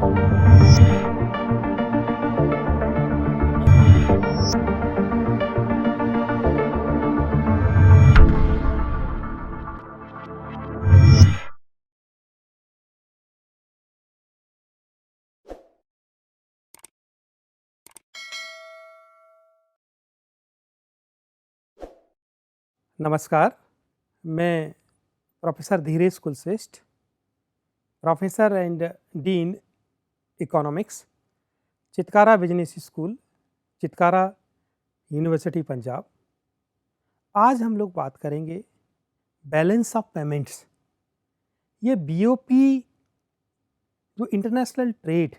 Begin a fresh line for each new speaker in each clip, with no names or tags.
नमस्कार, मैं professor Dhiresh Kulshreshtha, professor and dean economics, Chitkara business school, Chitkara university Punjab. आज हम लोग बात करेंगे बैलेंस ऑफ पेमेंट्स। ये बीओपी जो इंटरनेशनल ट्रेड,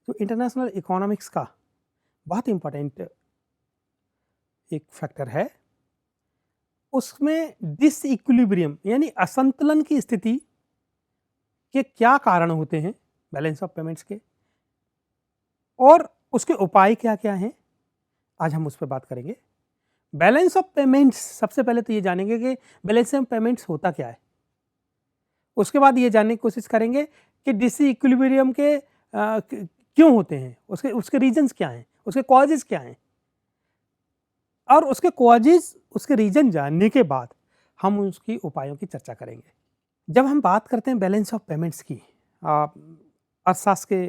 जो इंटरनेशनल इकोनॉमिक्स का बहुत इम्पोर्टेंट एक फैक्टर है, उसमें डिसइक्विलिब्रियम यानी असंतुलन की स्थिति के क्या कारण होते हैं बैलेंस ऑफ पेमेंट्स के, और उसके उपाय क्या क्या हैं, आज हम उस पर बात करेंगे। बैलेंस ऑफ पेमेंट्स, सबसे पहले तो ये जानेंगे कि बैलेंस ऑफ पेमेंट्स होता क्या है। उसके बाद ये जानने की कोशिश करेंगे कि डिसइक्विलिब्रियम के क्यों होते हैं, उसके उसके रीजंस क्या हैं, उसके कॉजेज क्या हैं, और उसके कॉजेज, उसके रीजन जानने के बाद हम उसकी उपायों की चर्चा करेंगे। जब हम बात करते हैं बैलेंस ऑफ पेमेंट्स की, अर्थशास्त्र के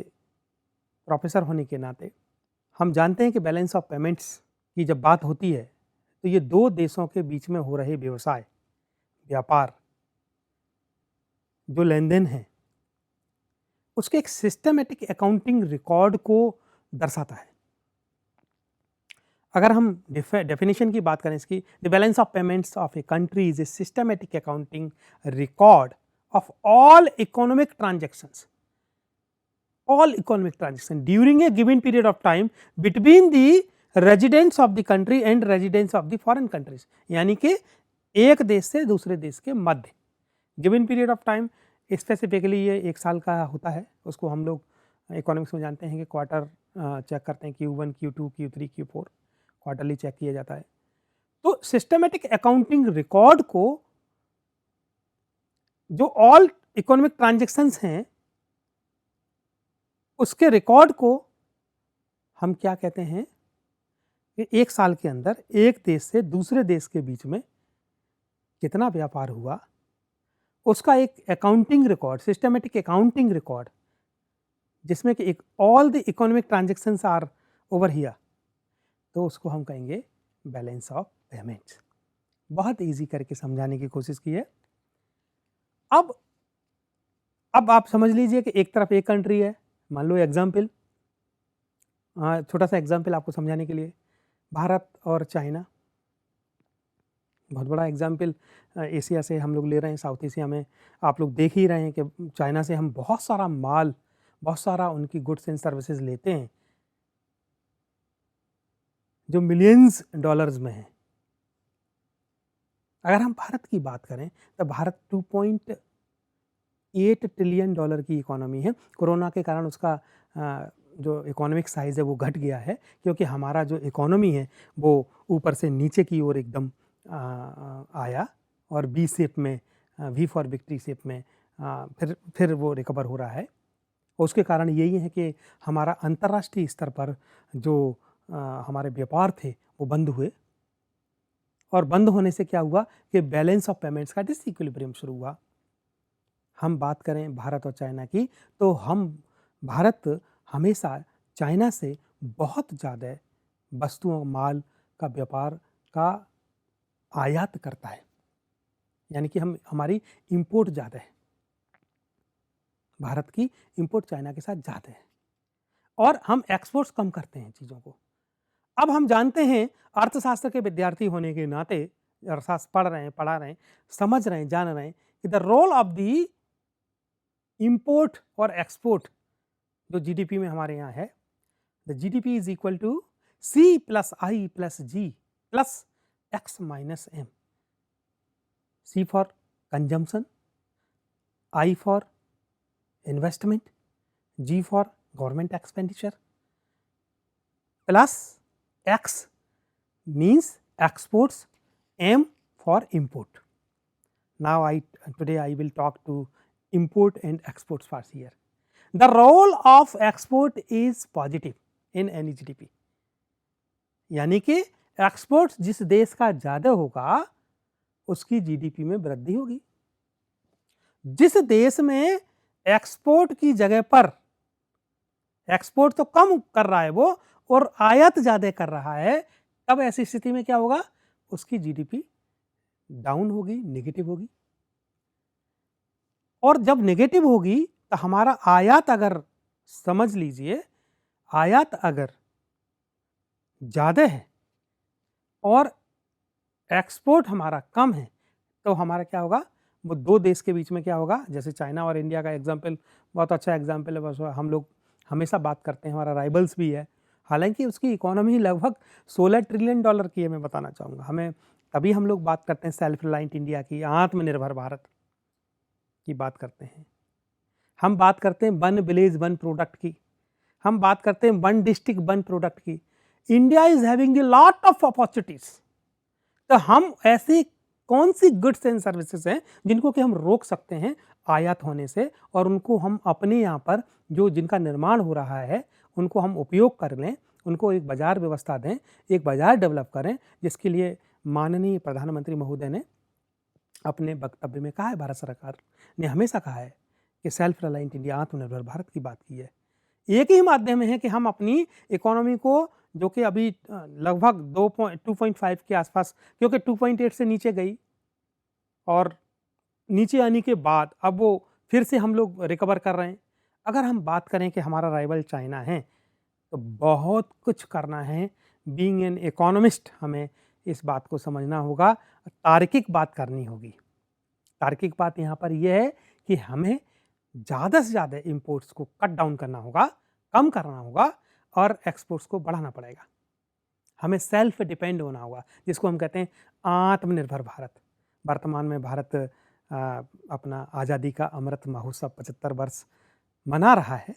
प्रोफेसर होने के नाते हम जानते हैं कि बैलेंस ऑफ पेमेंट्स की जब बात होती है तो ये दो देशों के बीच में हो रहे व्यवसाय, व्यापार, जो लेन देन है, उसके एक सिस्टमेटिक अकाउंटिंग रिकॉर्ड को दर्शाता है। अगर हम डेफिनेशन की बात करें इसकी, the balance of payments of a country is a systematic accounting record of all economic transactions, all economic transaction during a given period of time between the residents of the country and residents of the foreign countries। यानी कि एक देश से दूसरे देश के मध्य given period of time, specifically ये एक साल का होता है। उसको हम लोग इकोनॉमिक्स में जानते हैं कि क्वार्टर चेक करते हैं, Q1 Q2 Q3 Q4 quarterly check किया जाता है। तो सिस्टमेटिक अकाउंटिंग रिकॉर्ड को, जो ऑल इकोनॉमिक ट्रांजेक्शन्स हैं, उसके रिकॉर्ड को हम क्या कहते हैं कि एक साल के अंदर एक देश से दूसरे देश के बीच में कितना व्यापार हुआ, उसका एक accounting record, systematic accounting record, जिसमें कि एक all the economic transactions are over here, तो उसको हम कहेंगे बैलेंस ऑफ पेमेंट्स। बहुत इजी करके समझाने की कोशिश की है। अब आप समझ लीजिए कि एक तरफ एक कंट्री है, मान लो एग्जाम्पल, छोटा सा एग्जाम्पल आपको समझाने के लिए, भारत और चाइना। बहुत बड़ा एग्जाम्पल एशिया से हम लोग ले रहे हैं, साउथ एशिया में आप लोग देख ही रहे हैं कि चाइना से हम बहुत सारा माल, बहुत सारा उनकी गुड्स एंड सर्विसेज लेते हैं जो मिलियंस डॉलर्स में है। अगर हम भारत की बात करें तो भारत 2.8 ट्रिलियन डॉलर की इकोनॉमी है। कोरोना के कारण उसका जो इकोनॉमिक साइज़ है वो घट गया है, क्योंकि हमारा जो इकोनॉमी है वो ऊपर से नीचे की ओर एकदम आया और बी शेप में, वी फॉर विक्ट्री शेप में फिर वो रिकवर हो रहा है। उसके कारण यही है कि हमारा अंतर्राष्ट्रीय स्तर पर जो हमारे व्यापार थे वो बंद हुए, और बंद होने से क्या हुआ कि बैलेंस ऑफ पेमेंट्स का डिसइक्विलिब्रियम शुरू हुआ। हम बात करें भारत और चाइना की, तो भारत हमेशा चाइना से बहुत ज़्यादा वस्तुओं, माल का व्यापार का आयात करता है, यानी कि हमारी इंपोर्ट ज़्यादा है, भारत की इंपोर्ट चाइना के साथ ज़्यादा है, और हम एक्सपोर्ट्स कम करते हैं चीज़ों को। अब हम जानते हैं, अर्थशास्त्र के विद्यार्थी होने के नाते, अर्थशास्त्र पढ़ रहे हैं, पढ़ा रहे हैं, समझ रहे हैं, जान रहे हैं कि the role of the import और एक्सपोर्ट जो जीडीपी में हमारे यहाँ है, the GDP is equal to C plus I plus G plus X minus M। C for consumption, I for investment, G for government expenditure, plus X means exports, M for import. Now today I will talk to import and exports first here. The role of export is positive in any GDP, यानी कि export जिस देश का ज्यादा होगा उसकी GDP में वृद्धि होगी। जिस देश में एक्सपोर्ट की जगह पर एक्सपोर्ट तो कम कर रहा है वो और आयात ज्यादा कर रहा है, तब ऐसी स्थिति में क्या होगा, उसकी जीडीपी डाउन होगी, नेगेटिव होगी। और जब नेगेटिव होगी तो हमारा आयात, अगर समझ लीजिए आयात अगर ज्यादा है और एक्सपोर्ट हमारा कम है, तो हमारा क्या होगा, वो दो देश के बीच में क्या होगा, जैसे चाइना और इंडिया का एग्जाम्पल बहुत अच्छा एग्जाम्पल है, बस हम लोग हमेशा बात करते हैं, हमारा राइवल्स भी है, हालांकि उसकी इकोनॉमी लगभग 16 ट्रिलियन डॉलर की है। मैं बताना चाहूँगा, हमें तभी हम लोग बात करते हैं सेल्फ रिलायंट इंडिया की, आत्मनिर्भर भारत की बात करते हैं, हम बात करते हैं वन विलेज वन प्रोडक्ट की, हम बात करते हैं वन डिस्ट्रिक्ट वन प्रोडक्ट की। India is having a lot of opportunities. तो हम ऐसी कौन सी गुड्स एंड सर्विसेज हैं जिनको कि हम रोक सकते हैं आयात होने से, और उनको हम अपने यहाँ पर जो जिनका निर्माण हो रहा है उनको हम उपयोग कर लें, उनको एक बाजार व्यवस्था दें, एक बाजार डेवलप करें, जिसके लिए माननीय प्रधानमंत्री महोदय ने अपने वक्तव्य में कहा है, भारत सरकार ने हमेशा कहा है कि सेल्फ रिलायंट इंडिया, आत्मनिर्भर भारत की बात की है। एक ही माध्यम है कि हम अपनी इकोनॉमी को, जो कि अभी लगभग 2.5 के आसपास, क्योंकि 2.8 से नीचे गई और नीचे आने के बाद अब वो फिर से हम लोग रिकवर कर रहे हैं। अगर हम बात करें कि हमारा राइवल चाइना है, तो बहुत कुछ करना है। बीइंग एन इकोनॉमिस्ट हमें इस बात को समझना होगा, तार्किक बात करनी होगी। तार्किक बात यहाँ पर यह है कि हमें ज़्यादा से ज़्यादा इंपोर्ट्स को कट डाउन करना होगा, कम करना होगा, और एक्सपोर्ट्स को बढ़ाना पड़ेगा। हमें सेल्फ डिपेंड होना होगा, जिसको हम कहते हैं आत्मनिर्भर भारत। वर्तमान में भारत अपना आज़ादी का अमृत महोत्सव 75 वर्ष मना रहा है।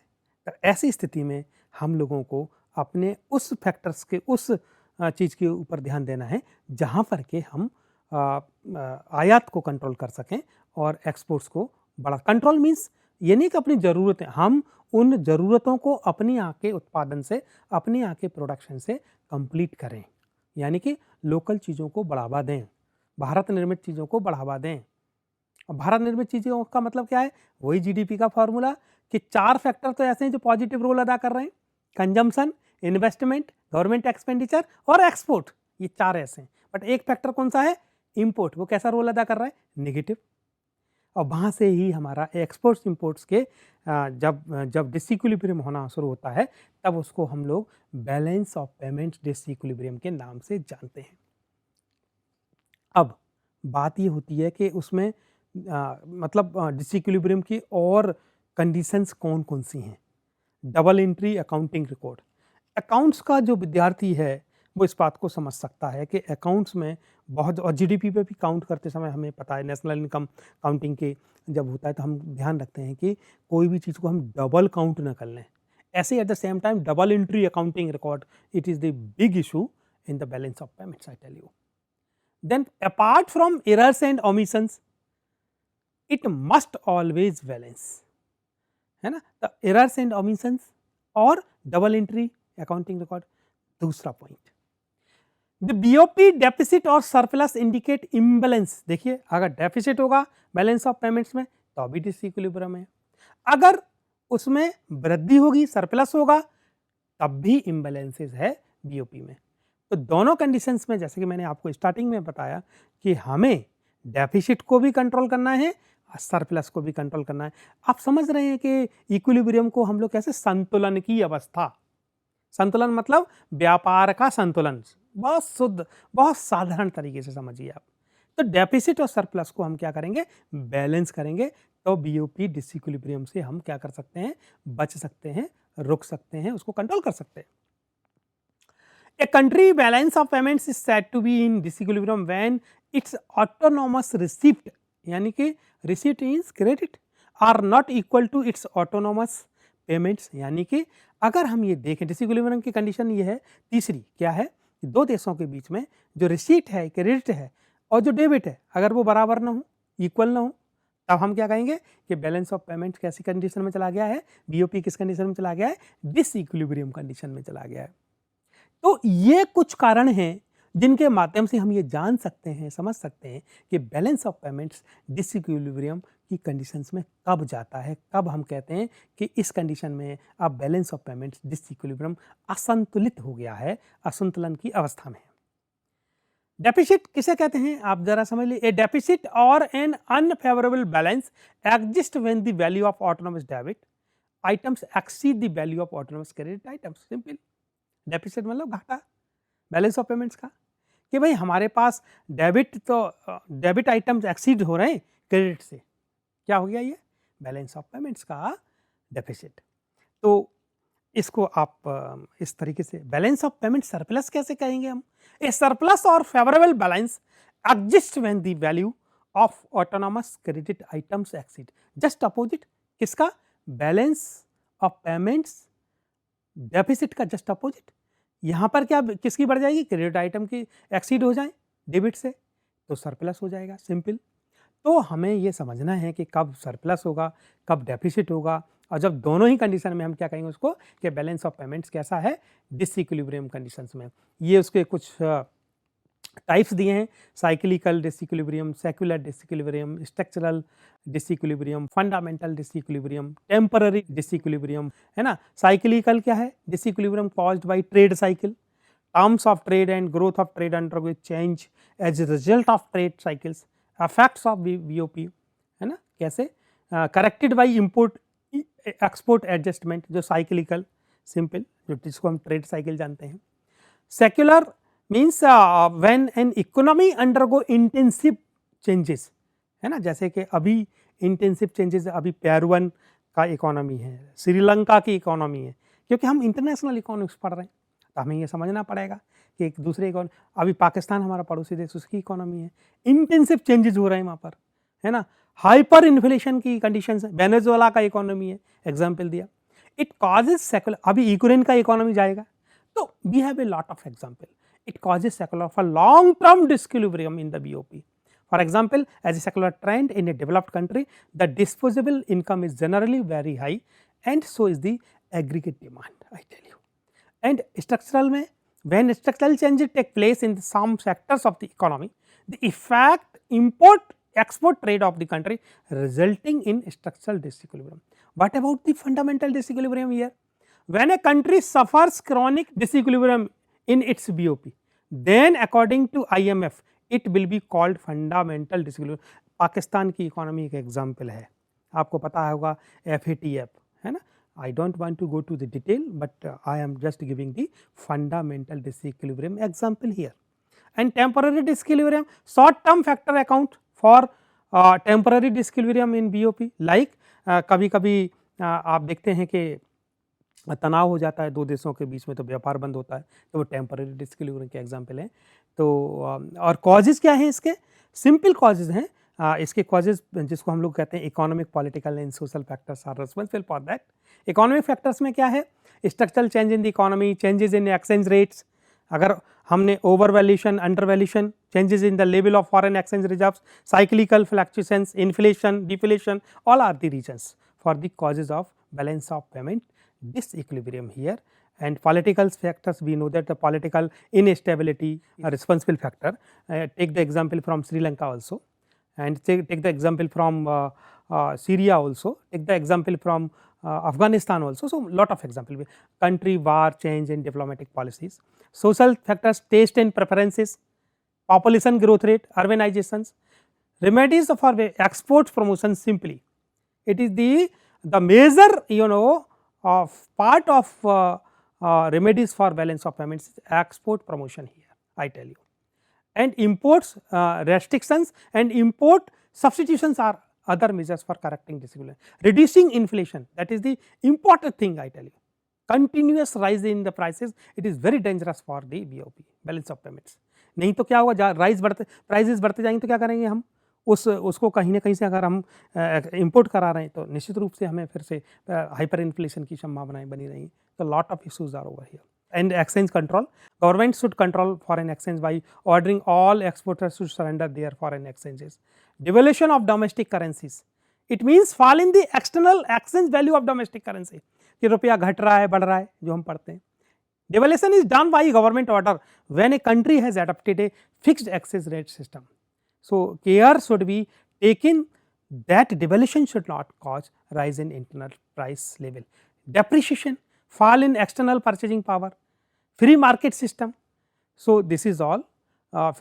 तो ऐसी स्थिति में हम लोगों को अपने उस फैक्टर्स के, उस चीज़ के ऊपर ध्यान देना है जहाँ पर के हम आयात को कंट्रोल कर सकें और एक्सपोर्ट्स को बड़ा। कंट्रोल मीन्स ये नहीं कि अपनी ज़रूरतें, हम उन ज़रूरतों को अपनी यहाँ के उत्पादन से, अपनी यहाँ के प्रोडक्शन से कंप्लीट करें, यानी कि लोकल चीज़ों को बढ़ावा दें, भारत निर्मित चीज़ों को बढ़ावा दें। भारत निर्मित चीज़ों का मतलब क्या है, वही जीडीपी का फॉर्मूला कि 4 फैक्टर तो ऐसे हैं जो पॉजिटिव रोल अदा कर रहे हैं, कंजम्पशन, इन्वेस्टमेंट, गवर्नमेंट एक्सपेंडिचर और एक्सपोर्ट। ये 4 ऐसे हैं, बट एक फैक्टर कौन सा है, इंपोर्ट, वो कैसा रोल अदा कर रहा है, नेगेटिव। और वहाँ से ही हमारा एक्सपोर्ट्स इंपोर्ट्स के जब डिसइक्विलिब्रियम होना शुरू होता है, तब उसको हम लोग बैलेंस ऑफ पेमेंट्स डिसइक्विलिब्रियम के नाम से जानते हैं। अब बात ये होती है कि उसमें मतलब डिसइक्विलिब्रियम की और कंडीशंस कौन कौन सी हैं। Double entry accounting record, accounts का जो विद्यार्थी है वो इस बात को समझ सकता है कि अकाउंट्स में बहुत, और जीडीपी पे भी काउंट करते समय हमें पता है, नेशनल इनकम काउंटिंग के जब होता है तो हम ध्यान रखते हैं कि कोई भी चीज़ को हम डबल काउंट ना कर लें। ऐसे at the same time double entry accounting record, it is the big issue in the balance of payments, I tell you. Then apart from errors and omissions, it must always balance, है ना। The errors and omissions और double entry accounting record. दूसरा point, the BOP deficit और surplus indicate imbalance. देखिए, अगर deficit होगा balance of payments में तो अभी डिसइक्विलिब्रियम है, अगर उसमें वृद्धि होगी, सरप्लस होगा, तब भी इम्बैलेंसेस है बीओपी में। तो दोनों कंडीशंस में, जैसे कि मैंने आपको स्टार्टिंग में बताया कि हमें डेफिसिट को भी कंट्रोल करना है और सरप्लस को भी कंट्रोल करना है। आप समझ रहे हैं कि इक्विलिब्रियम को हम लोग कैसे, संतुलन की अवस्था, संतुलन मतलब व्यापार का संतुलन, बहुत शुद्ध, बहुत साधारण तरीके से समझिए आप। तो डेफिसिट और सरप्लस को हम क्या करेंगे, बैलेंस करेंगे, तो बीओपी डिसइक्विलिब्रियम से हम क्या कर सकते हैं, बच सकते हैं, रुक सकते हैं, उसको कंट्रोल कर सकते हैं। A country balance of payments is said to be in disequilibrium when its autonomous receipt, यानी कि receipt is credit, are not equal to its autonomous payments। यानी कि अगर हम ये देखें, डिसइक्विलिब्रियम की कंडीशन ये है, तीसरी क्या है, दो देशों के बीच में जो रिसीट है, क्रेडिट है और जो डेबिट है, अगर वो बराबर ना हो, इक्वल ना हो, तब हम क्या कहेंगे कि बैलेंस ऑफ पेमेंट कैसी कंडीशन में चला गया है, बीओपी किस कंडीशन में चला गया है, डिसइक्विलिब्रियम कंडीशन में चला गया है। तो ये कुछ कारण हैं जिनके माध्यम से हम ये जान सकते हैं, समझ सकते हैं कि बैलेंस ऑफ पेमेंट्स डिसइक्विलिब्रियम की कंडीशंस में कब जाता है, कब हम कहते हैं कि इस कंडीशन में अब बैलेंस ऑफ पेमेंट्स डिसइक्विलिब्रियम असंतुलित हो गया है, असंतुलन की अवस्था में है। डेफिसिट किसे कहते हैं आप जरा समझ लीजिए। ए डेफिसिट और an unfavourable balance exist when the value of autonomous debit items exceed the value of autonomous credit items. Simple, deficit मतलब घाटा बैलेंस ऑफ पेमेंट्स का, कि भाई हमारे पास डेबिट आइटम्स एक्सीड हो रहे हैं क्रेडिट से, क्या हो गया ये बैलेंस ऑफ पेमेंट्स का डेफिसिट। तो इसको आप इस तरीके से बैलेंस ऑफ पेमेंट सरप्लस कैसे कहेंगे हम। ए सरप्लस और favourable balance exist when the value of autonomous credit items exceed, just opposite किसका, बैलेंस ऑफ पेमेंट्स डेफिसिट का जस्ट अपोजिट। यहाँ पर क्या किसकी बढ़ जाएगी, क्रेडिट आइटम की एक्सीड हो जाए डेबिट से तो सरप्लस हो जाएगा। सिंपल, तो हमें ये समझना है कि कब सरप्लस होगा, कब डेफिसिट होगा, और जब दोनों ही कंडीशन में हम क्या कहेंगे उसको कि बैलेंस ऑफ पेमेंट्स कैसा है, डिसइक्विलिब्रियम कंडीशंस में। ये उसके कुछ टाइप्स दिए हैं, cyclical disequilibrium, secular disequilibrium, structural disequilibrium, fundamental disequilibrium, temporary disequilibrium, है ना। साइक्लिकल क्या है, disequilibrium caused by trade cycle, terms of trade and growth of trade undergo change as a result of trade cycles, effects of BOP, है ना, कैसे corrected by import export adjustment, जो cyclical, simple, जो जिसको हम trade cycle जानते हैं। Secular means when an economy undergo intensive changes, है ना, जैसे कि अभी इंटेंसिव चेंजेस, अभी पेरुवन का इकोनॉमी है, श्रीलंका की इकोनॉमी है, क्योंकि हम इंटरनेशनल इकोनॉमिक्स पढ़ रहे हैं तो हमें ये समझना पड़ेगा कि एक दूसरे इकोनॉमी, अभी पाकिस्तान हमारा पड़ोसी देश, उसकी इकोनॉमी है, इंटेंसिव चेंजेस हो रहे हैं वहाँ पर, है ना। हाइपर इन्फ्लेशन की कंडीशंस है, वेनेजुएला का इकोनॉमी है, एग्जाम्पल दिया। इट कॉजेज सेकुलर, अभी यूक्रेन का इकोनॉमी जाएगा, तो we have a lot of example. It causes secular for long-term disequilibrium in the BOP. For example, as a secular trend in a developed country, the disposable income is generally very high, and so is the aggregate demand. I tell you. And structural में, when structural changes take place in some sectors of the economy, the effect import-export trade of the country resulting in structural disequilibrium. What about the fundamental disequilibrium here? When a country suffers chronic disequilibrium in its BOP, then according to IMF it will be called fundamental disequilibrium. Pakistan की economy एक example है, आपको पता होगा FATF, है ना। I don't want to go to the detail, but I am just giving the fundamental disequilibrium example here. And temporary disequilibrium, short term factor account for temporary disequilibrium in BOP, like कभी कभी आप देखते हैं कि तनाव हो जाता है दो देशों के बीच में, तो व्यापार बंद होता है, तो वो टेम्पररी डिसइक्विलिब्रियम के एग्जांपल हैं। तो और कॉजेज़ क्या हैं इसके, सिंपल कॉजेज़ हैं। इसके कॉजेज़ जिसको हम लोग कहते हैं economic, political and social factors are responsible for that. Economic factors में क्या है, structural change in the economy, changes in exchange rates, अगर हमने over valuation, under valuation, changes in the level of foreign exchange reserves, cyclical fluctuations, inflation, deflation, all are the reasons for the causes of balance of payment disequilibrium here. And political factors, we know that the political instability are responsible factor. Take the example from Sri Lanka also, and take the example from Syria also, take the example from Afghanistan also. So lot of example, country war, change in diplomatic policies. Social factors, taste and preferences, population growth rate, urbanizations. Remedies for export promotion, simply it is the major, you know, of part of remedies for balance of payments is export promotion here, I tell you. And imports restrictions and import substitutions are other measures for correcting disequilibrium. Reducing inflation, that is the important thing, I tell you. Continuous rise in the prices, it is very dangerous for the BOP, balance of payments. नहीं तो क्या होगा, rise बढ़ते, prices बढ़ते जाएंगे तो क्या करेंगे हम, उसको कहीं ना कहीं से अगर हम इंपोर्ट करा रहे हैं तो निश्चित रूप से हमें फिर से हाइपर इन्फ्लेशन की संभावनाएं बनी रहेंगी। तो lot of issues are over here. And exchange control, government should control foreign exchange by ordering all exporters to surrender their foreign exchanges. Devaluation of domestic currencies, it means fall in the external exchange value of domestic currency, कि रुपया घट रहा है बढ़ रहा है जो हम पढ़ते हैं. Devaluation is done by government order when a country has adopted a fixed exchange rate system. So care should be taken that devaluation should not cause rise in internal price level, depreciation, fall in external purchasing power, free market system. So this is all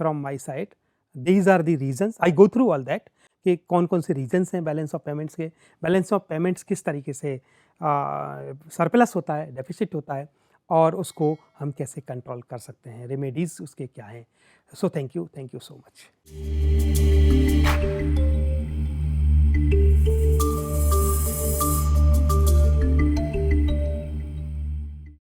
from my side. These are the reasons. I go through all that कि कौन कौन से regions हैं balance of payments के. Balance of payments किस तरीके से surplus होता है, डेफिसिट होता है, और उसको हम कैसे कंट्रोल कर सकते हैं, रेमेडीज उसके क्या हैं. So thank you so much.